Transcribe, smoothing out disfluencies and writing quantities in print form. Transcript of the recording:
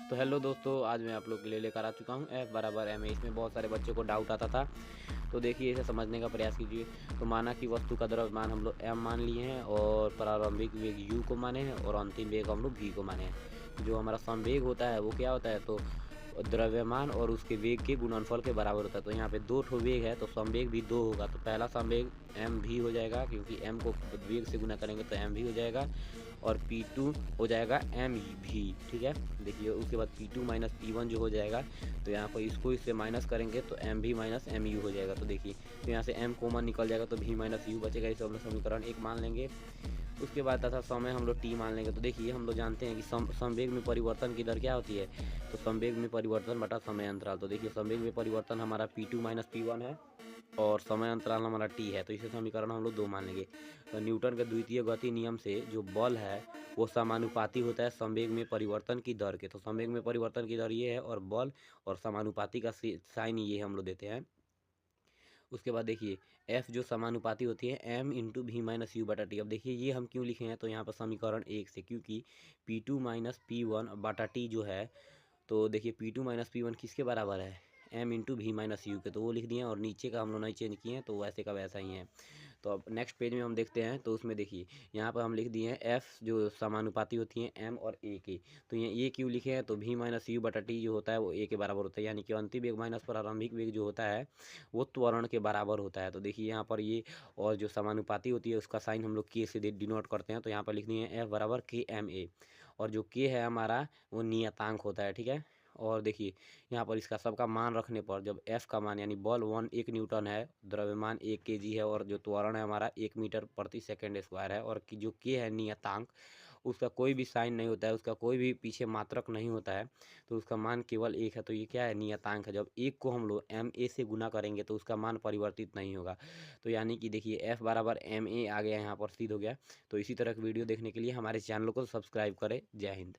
तो हेलो दोस्तों, आज मैं आप लोग के लिए लेकर आ चुका हूँ F बराबर ma। इसमें बहुत सारे बच्चों को डाउट आता था, तो देखिए इसे समझने का प्रयास कीजिए। तो माना कि वस्तु का द्रव्यमान हम लोग m मान लिए हैं और प्रारंभिक वेग u को माने हैं और अंतिम वेग हम लोग v को माने हैं। जो हमारा संवेग होता है वो क्या होता है, तो द्रव्यमान और उसके वेग के गुणनफल के बराबर होता है। तो यहाँ पे दो ठो वेग है तो संवेग भी दो होगा, तो पहला संवेग एम भी हो जाएगा, क्योंकि एम को वेग से गुना करेंगे तो एम भी हो जाएगा, और P2 हो जाएगा एम भी। ठीक है, देखिए उसके बाद P2 माइनस P1 जो हो जाएगा, तो यहाँ पर इसको इससे माइनस करेंगे तो एम भी माइनस एम यू हो जाएगा। तो देखिए तो यहाँ से एम कॉमन निकल जाएगा तो भी माइनस यू बचेगा, इसे हम लोग समीकरण 1 मान लेंगे। उसके बाद तथा समय हम लोग टी मान लेंगे। तो देखिए हम लोग जानते हैं कि संवेग में परिवर्तन की दर क्या होती है, तो संवेग में परिवर्तन बटा समय अंतराल। तो देखिए संवेग में परिवर्तन हमारा P2 माइनस P1 है और समय अंतराल हमारा टी है, तो इसे समीकरण हम लोग 2 मान लेंगे। तो न्यूटन के द्वितीय गति नियम से जो बल है वो समानुपाती होता है संवेग में परिवर्तन की दर के। तो संवेग में परिवर्तन की दर ये है और बल और समानुपाती का साइन ये हम लोग देते हैं। उसके बाद देखिए F जो समानुपाती होती है m इंटू भी माइनस यू बटा टी। अब देखिए ये हम क्यों लिखे हैं, तो यहाँ पर समीकरण 1 से, क्योंकि P2 माइनस P1 बटा टी जो है, तो देखिए P2 माइनस P1 किसके बराबर है, m इंटू भी माइनस यू के, तो वो लिख दिए हैं और नीचे का हम लोग नहीं चेंज किए हैं, तो वैसे का वैसा ही है। तो अब नेक्स्ट पेज में हम देखते हैं, तो उसमें देखिए यहाँ पर हम लिख दिए हैं F जो समानुपाती होती हैं m और a की। तो ये क्यों लिखे हैं, तो भी माइनस यू बटा टी जो होता है वो a के बराबर होता है, यानी कि अंतिम वेग माइनस प्रारंभिक वेग जो होता है वो त्वरण के बराबर होता है। तो देखिए यहाँ पर ये, और जो समानुपाती होती है उसका साइन हम लोग k से डिनोट करते हैं, तो यहाँ पर लिख दिए हैं F बराबर KMA, और जो k है हमारा वो नियतांक होता है। ठीक है, और देखिए यहाँ पर इसका सबका मान रखने पर जब F का मान यानी बल 1 न्यूटन है, द्रव्यमान 1 kg है, और जो त्वरण है हमारा 1 मीटर प्रति सेकंड स्क्वायर है, और जो k है नियतांक, उसका कोई भी साइन नहीं होता है, उसका कोई भी पीछे मात्रक नहीं होता है, तो उसका मान केवल 1 है। तो ये क्या है, नियतांक है। जब 1 को हम लोग ma से गुना करेंगे तो उसका मान परिवर्तित नहीं होगा। तो यानी कि देखिए F बराबर ma आ गया, यहाँ पर सिद्ध हो गया। तो इसी तरह की वीडियो देखने के लिए हमारे चैनल को सब्सक्राइब करें। जय हिंद।